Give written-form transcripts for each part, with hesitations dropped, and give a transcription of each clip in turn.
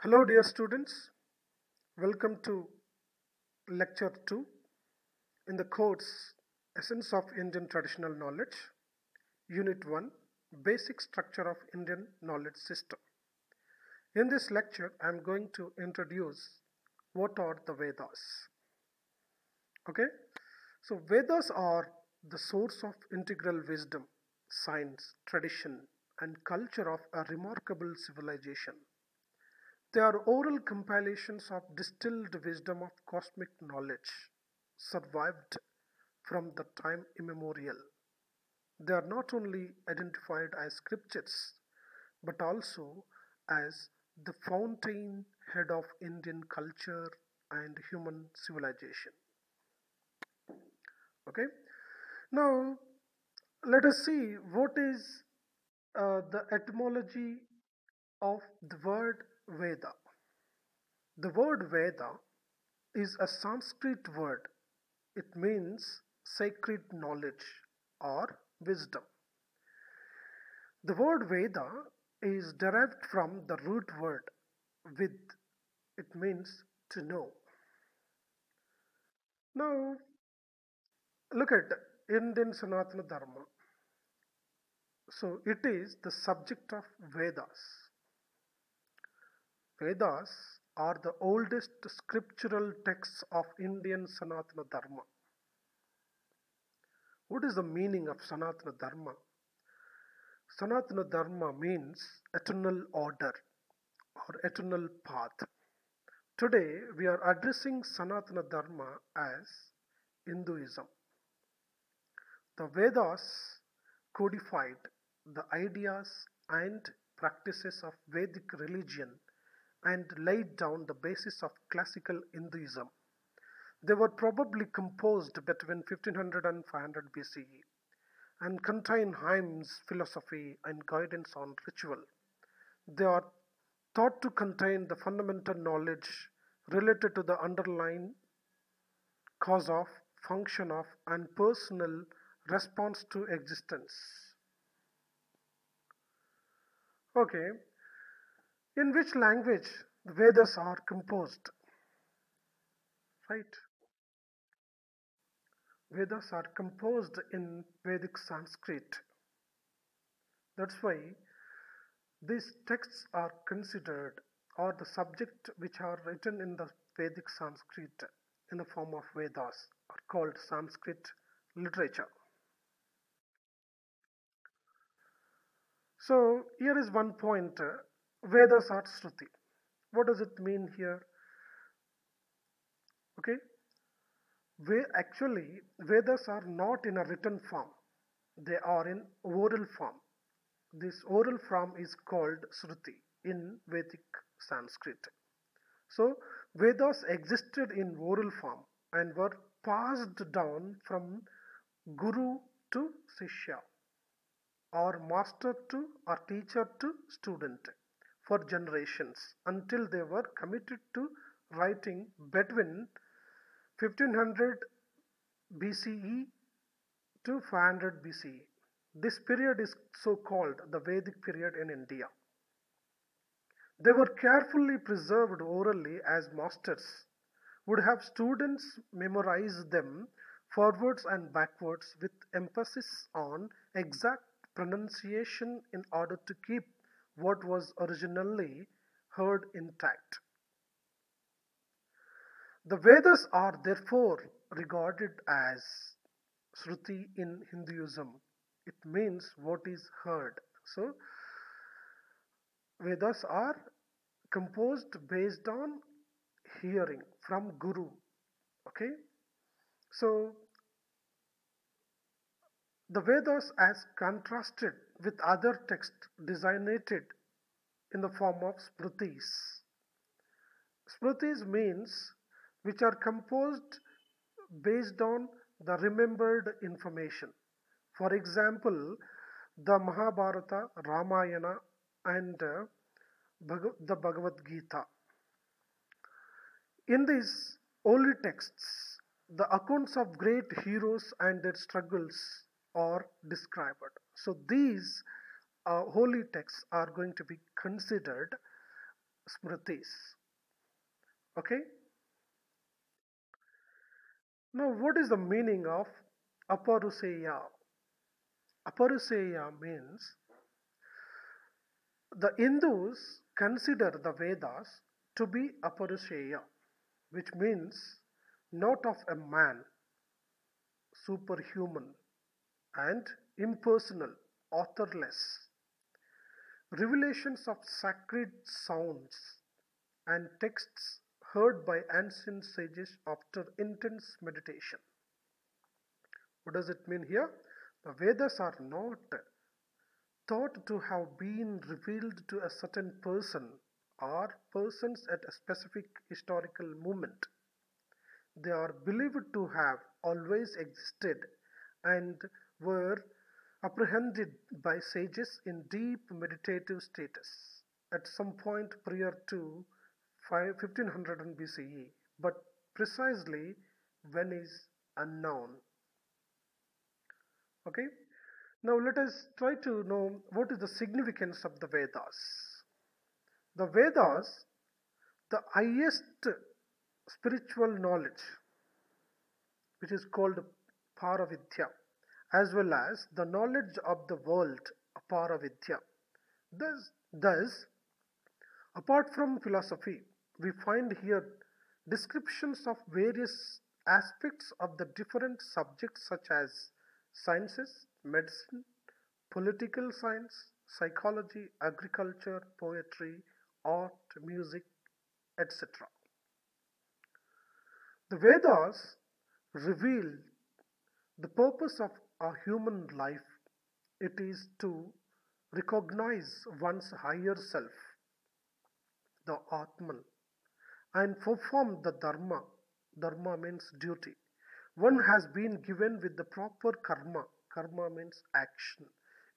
Hello, dear students. Welcome to Lecture 2 in the course Essence of Indian Traditional Knowledge, Unit 1 Basic Structure of Indian Knowledge System. In this lecture, I am going to introduce what are the Vedas. Okay, so Vedas are the source of integral wisdom, science, tradition, and culture of a remarkable civilization. They are oral compilations of distilled wisdom of cosmic knowledge, survived from the time immemorial. They are not only identified as scriptures, but also as the fountain head of Indian culture and human civilization. Okay, now let us see what is the etymology of the word Veda. The word Veda is a Sanskrit word. It means sacred knowledge or wisdom. The word Veda is derived from the root word Vid. It means to know. Now, look at Indian Sanatana Dharma. So, it is the subject of Vedas. Vedas are the oldest scriptural texts of Indian Sanatana Dharma. What is the meaning of Sanatana Dharma? Sanatana Dharma means eternal order or eternal path. Today we are addressing Sanatana Dharma as Hinduism. The Vedas codified the ideas and practices of Vedic religion and laid down the basis of classical Hinduism. They were probably composed between 1500 and 500 BCE and contain hymns, philosophy, and guidance on ritual. They are thought to contain the fundamental knowledge related to the underlying cause of, function of, and personal response to existence. Okay, in which language the Vedas are composed? Right? Vedas are composed in Vedic Sanskrit. That's why these texts are considered or the subject which are written in the Vedic Sanskrit in the form of Vedas are called Sanskrit literature. So here is one point. Vedas are Shruti. What does it mean here? Okay, actually Vedas are not in a written form. They are in oral form. This oral form is called Shruti in Vedic Sanskrit. So Vedas existed in oral form and were passed down from guru to Sishya or master to or teacher to student for generations until they were committed to writing between 1500 BCE to 500 BCE. This period is so called the Vedic period in India. They were carefully preserved orally as masters would have students memorize them forwards and backwards with emphasis on exact pronunciation in order to keep what was originally heard intact. The Vedas are therefore regarded as Shruti in Hinduism. It means what is heard. So, Vedas are composed based on hearing from Guru. Okay, so the Vedas as contrasted with other texts designated in the form of Smritis. Smritis means which are composed based on the remembered information. For example, the Mahabharata, Ramayana, and the Bhagavad Gita. In these holy texts, the accounts of great heroes and their struggles are described. So these holy texts are going to be considered Smritis. Okay? Now, what is the meaning of Aparuseya? Aparuseya means the Hindus consider the Vedas to be Aparuseya, which means not of a man, superhuman, and impersonal, authorless. Revelations of sacred sounds and texts heard by ancient sages after intense meditation. What does it mean here? The Vedas are not thought to have been revealed to a certain person or persons at a specific historical moment. They are believed to have always existed and were apprehended by sages in deep meditative status at some point prior to 1500 BCE, but precisely when is unknown. Okay, now let us try to know what is the significance of the Vedas. The Vedas, the highest spiritual knowledge, which is called Paravidya, as well as the knowledge of the world, Paravidya. Thus, apart from philosophy, we find here descriptions of various aspects of the different subjects such as sciences, medicine, political science, psychology, agriculture, poetry, art, music, etc. The Vedas reveal the purpose of our human life. It is to recognize one's higher self, the Atman, and perform the Dharma. Dharma means duty. One has been given with the proper karma. Karma means action.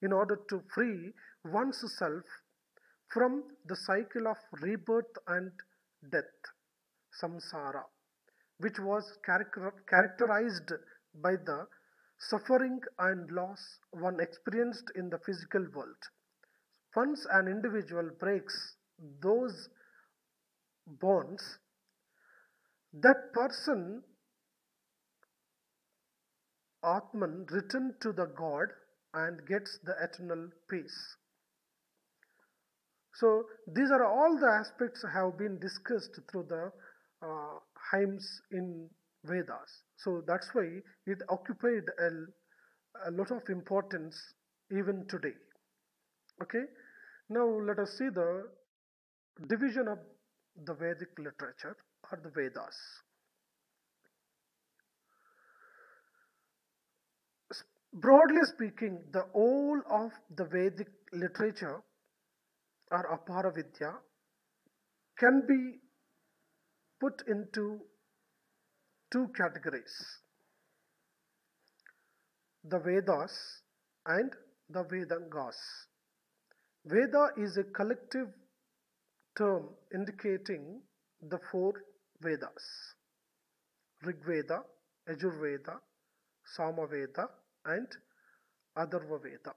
In order to free one's self from the cycle of rebirth and death, samsara, which was characterized by the suffering and loss one experienced in the physical world. Once an individual breaks those bonds, that person, Atman, returns to the God and gets the eternal peace. So these are all the aspects have been discussed through the hymns in Vedas. So that's why it occupied a lot of importance even today. Okay, now let us see the division of the Vedic literature or the Vedas. Broadly speaking, the whole of the Vedic literature or Aparavidya can be put into two categories: the Vedas and the Vedangas. Veda is a collective term indicating the four Vedas: Rig Veda, Yajurveda, Samaveda, and Atharva Veda.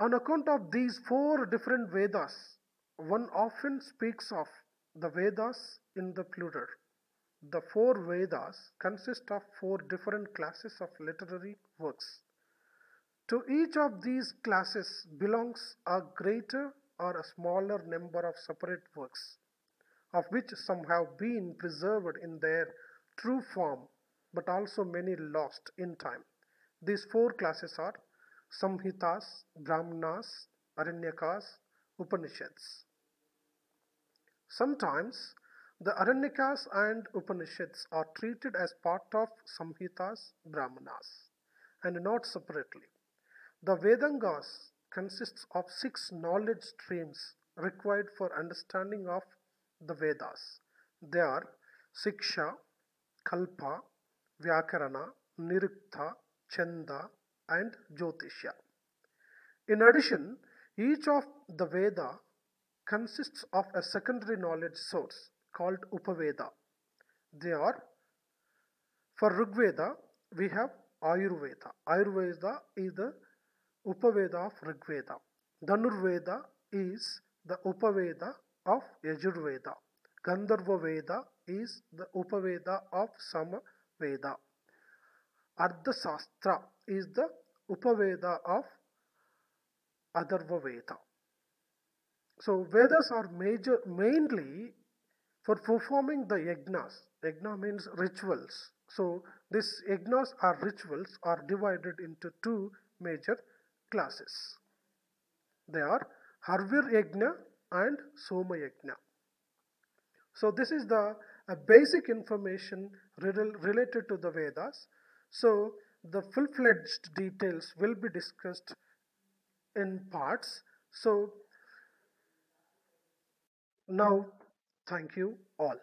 On account of these four different Vedas, one often speaks of the Vedas in the plural. The four Vedas consist of four different classes of literary works. To each of these classes belongs a greater or a smaller number of separate works, of which some have been preserved in their true form, but also many lost in time. These four classes are Samhitas, Brahmanas, Aranyakas, Upanishads. Sometimes the Aranyakas and Upanishads are treated as part of Samhitas, Brahmanas, and not separately. The Vedangas consists of 6 knowledge streams required for understanding of the Vedas. They are Siksha, Kalpa, Vyakarana, Nirukta, Chanda, and Jyotishya. In addition, each of the Veda consists of a secondary knowledge source called Upaveda. They are, for Rigveda, we have Ayurveda. Ayurveda is the Upaveda of Rigveda. Dhanurveda is the Upaveda of Yajurveda. Gandharva Veda is the Upaveda of Samaveda. Ardhasastra is the Upaveda of Atharva Veda. So Vedas are mainly for performing the yagnas. Yagna means rituals. So these yagnas or rituals are divided into two major classes. They are Harvir Yagna and Soma Yagna. So this is the basic information related to the Vedas. So the full-fledged details will be discussed in parts. So now, thank you all.